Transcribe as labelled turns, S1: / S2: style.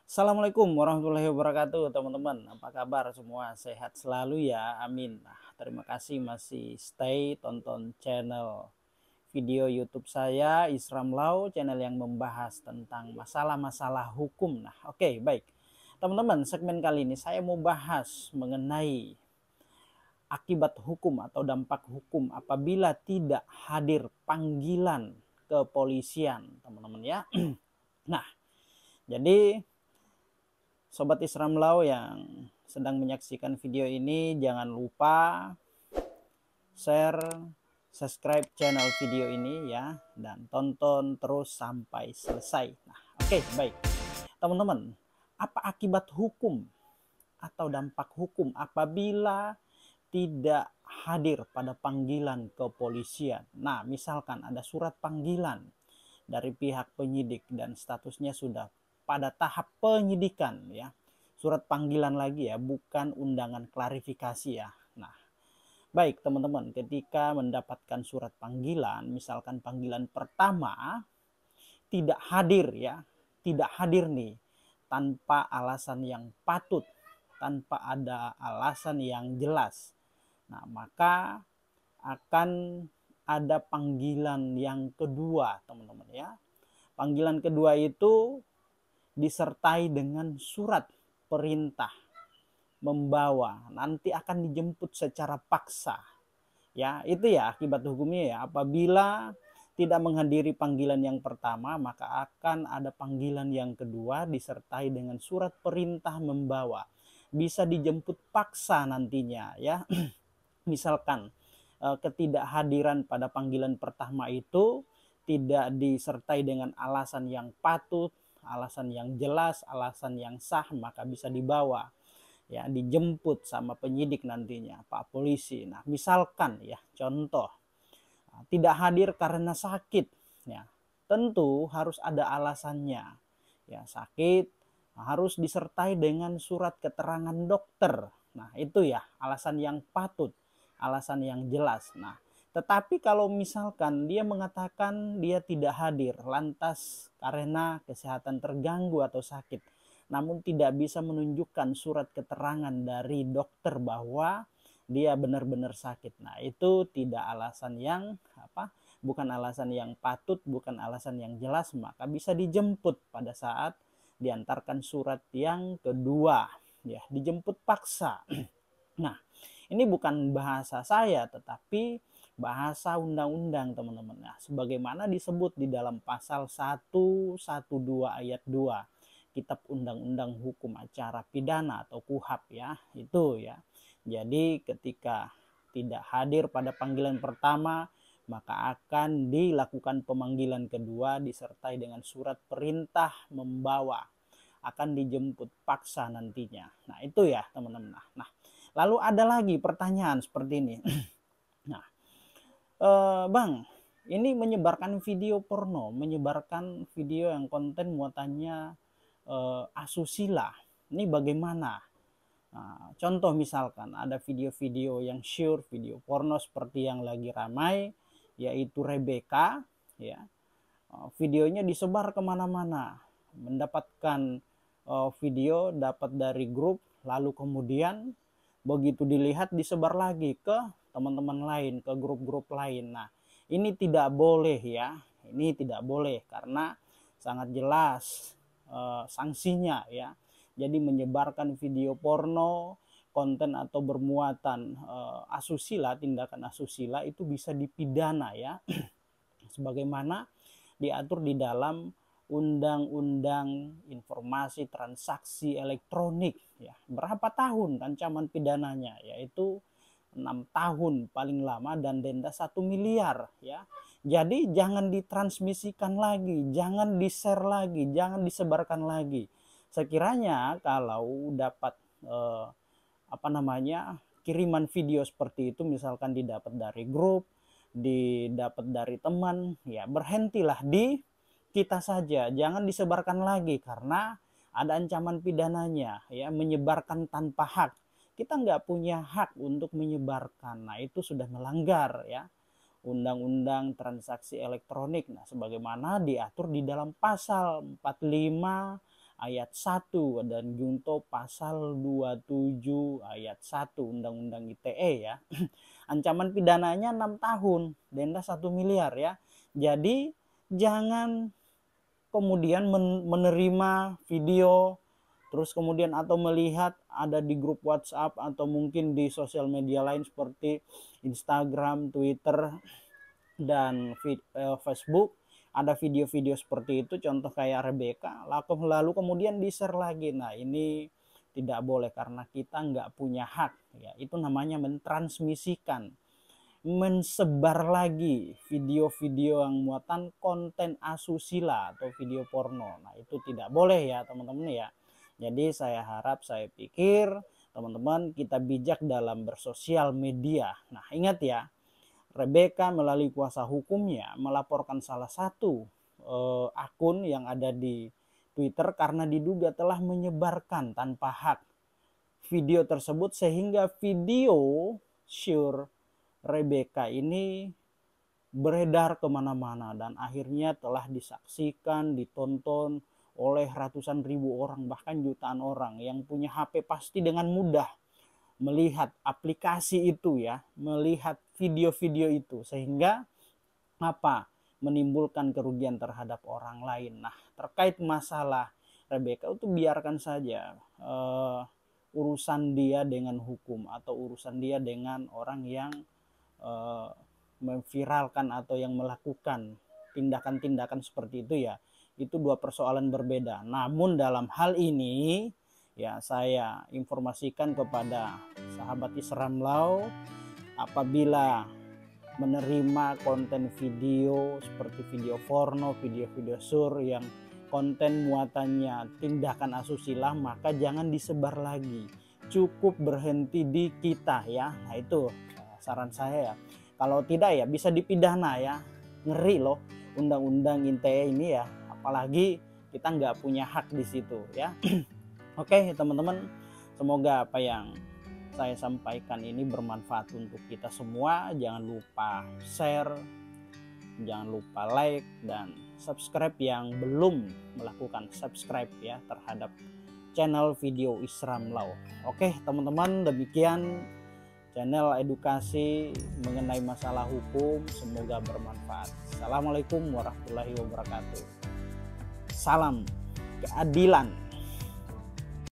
S1: Assalamualaikum warahmatullahi wabarakatuh teman-teman. Apa kabar semua? Sehat selalu ya, amin. Nah, terima kasih masih stay tonton channel video YouTube saya Isram Lau, channel yang membahas tentang masalah-masalah hukum. Nah, oke, baik. Teman-teman, segmen kali ini saya mau bahas mengenai akibat hukum atau dampak hukum apabila tidak hadir panggilan kepolisian, teman-teman ya. Nah, jadi Sobat Isram Lau yang sedang menyaksikan video ini, jangan lupa share, subscribe channel video ini ya, dan tonton terus sampai selesai. Nah, oke, baik. Teman-teman, apa akibat hukum atau dampak hukum apabila tidak hadir pada panggilan kepolisian? Nah, misalkan ada surat panggilan dari pihak penyidik dan statusnya sudah pada tahap penyidikan ya. Surat panggilan lagi ya, bukan undangan klarifikasi ya. Nah, baik teman-teman, ketika mendapatkan surat panggilan, misalkan panggilan pertama tidak hadir ya, tidak hadir nih tanpa alasan yang patut, tanpa ada alasan yang jelas. Nah, maka akan ada panggilan yang kedua, teman-teman ya. Panggilan kedua itu disertai dengan surat perintah membawa, nanti akan dijemput secara paksa. Ya, itu ya akibat hukumnya ya. Apabila tidak menghadiri panggilan yang pertama, maka akan ada panggilan yang kedua disertai dengan surat perintah membawa. Bisa dijemput paksa nantinya ya. Misalkan ketidakhadiran pada panggilan pertama itu tidak disertai dengan alasan yang patut, alasan yang jelas, alasan yang sah, maka bisa dibawa ya, dijemput sama penyidik nantinya, Pak Polisi. Nah, misalkan ya, contoh tidak hadir karena sakit ya, tentu harus ada alasannya ya. Sakit harus disertai dengan surat keterangan dokter. Nah, itu ya alasan yang patut, alasan yang jelas. Nah, tetapi kalau misalkan dia mengatakan dia tidak hadir lantas karena kesehatan terganggu atau sakit, namun tidak bisa menunjukkan surat keterangan dari dokter bahwa dia benar-benar sakit. Nah, itu tidak alasan yang bukan alasan yang patut, bukan alasan yang jelas, maka bisa dijemput pada saat diantarkan surat yang kedua ya, dijemput paksa. Nah, ini bukan bahasa saya tetapi bahasa undang-undang teman-teman. Nah, sebagaimana disebut di dalam pasal 112 ayat 2 Kitab Undang-Undang Hukum Acara Pidana atau KUHP ya, itu ya. Jadi ketika tidak hadir pada panggilan pertama, maka akan dilakukan pemanggilan kedua disertai dengan surat perintah membawa, akan dijemput paksa nantinya. Nah, itu ya teman-teman. Nah, lalu ada lagi pertanyaan seperti ini. Nah, Bang, ini menyebarkan video porno, menyebarkan video yang konten muatannya asusila. Ini bagaimana? Nah, contoh misalkan ada video-video yang sure, video porno seperti yang lagi ramai, yaitu Rebecca, ya. Videonya disebar kemana-mana, mendapatkan video dapat dari grup, lalu kemudian begitu dilihat disebar lagi ke teman-teman lain, ke grup-grup lain. Nah, ini tidak boleh ya, ini tidak boleh karena sangat jelas sanksinya ya. Jadi menyebarkan video porno, konten atau bermuatan asusila, tindakan asusila itu bisa dipidana ya. Sebagaimana diatur di dalam Undang-Undang Informasi Transaksi Elektronik ya. Berapa tahun ancaman pidananya? Yaitu 6 tahun paling lama dan denda 1 miliar ya. Jadi jangan ditransmisikan lagi, jangan di-share lagi, jangan disebarkan lagi. Sekiranya kalau dapat kiriman video seperti itu, misalkan didapat dari grup, didapat dari teman, ya berhentilah di kita saja, jangan disebarkan lagi karena ada ancaman pidananya ya, menyebarkan tanpa hak. Kita nggak punya hak untuk menyebarkan. Nah, itu sudah melanggar ya Undang-Undang Transaksi Elektronik. Nah, sebagaimana diatur di dalam pasal 45 ayat 1 dan junto pasal 27 ayat 1 Undang-Undang ITE ya. Ancaman pidananya 6 tahun, denda 1 miliar ya. Jadi jangan kemudian menerima video terus kemudian atau melihat ada di grup WhatsApp atau mungkin di sosial media lain seperti Instagram, Twitter, dan Facebook ada video-video seperti itu, contoh kayak Rebecca, lalu kemudian di-share lagi. Nah ini tidak boleh karena kita nggak punya hak ya. Itu namanya mentransmisikan, mensebar lagi video-video yang muatan konten asusila atau video porno. Nah itu tidak boleh ya teman-teman ya. Jadi saya harap, saya pikir teman-teman kita bijak dalam bersosial media. Nah ingat ya, Rebecca melalui kuasa hukumnya melaporkan salah satu akun yang ada di Twitter karena diduga telah menyebarkan tanpa hak video tersebut, sehingga video sure Rebecca ini beredar kemana-mana dan akhirnya telah disaksikan, ditonton oleh ratusan ribu orang, bahkan jutaan orang yang punya HP pasti dengan mudah melihat aplikasi itu ya, melihat video-video itu, sehingga apa? Menimbulkan kerugian terhadap orang lain. Nah, terkait masalah Rebecca itu biarkan saja urusan dia dengan hukum atau urusan dia dengan orang yang memviralkan atau yang melakukan tindakan-tindakan seperti itu ya. Itu dua persoalan berbeda. Namun dalam hal ini ya saya informasikan kepada sahabat Isram Law, apabila menerima konten video seperti video porno, video-video sur yang konten muatannya tindakan asusila, maka jangan disebar lagi, cukup berhenti di kita ya. Nah itu saran saya ya. Kalau tidak ya bisa dipidana ya, ngeri loh undang-undang ITE ini ya, apalagi kita nggak punya hak di situ ya. Oke teman-teman, semoga apa yang saya sampaikan ini bermanfaat untuk kita semua. Jangan lupa share, jangan lupa like dan subscribe yang belum melakukan subscribe ya terhadap channel video Isram Law. Oke teman-teman, demikian channel edukasi mengenai masalah hukum, semoga bermanfaat. Assalamualaikum warahmatullahi wabarakatuh. Salam keadilan.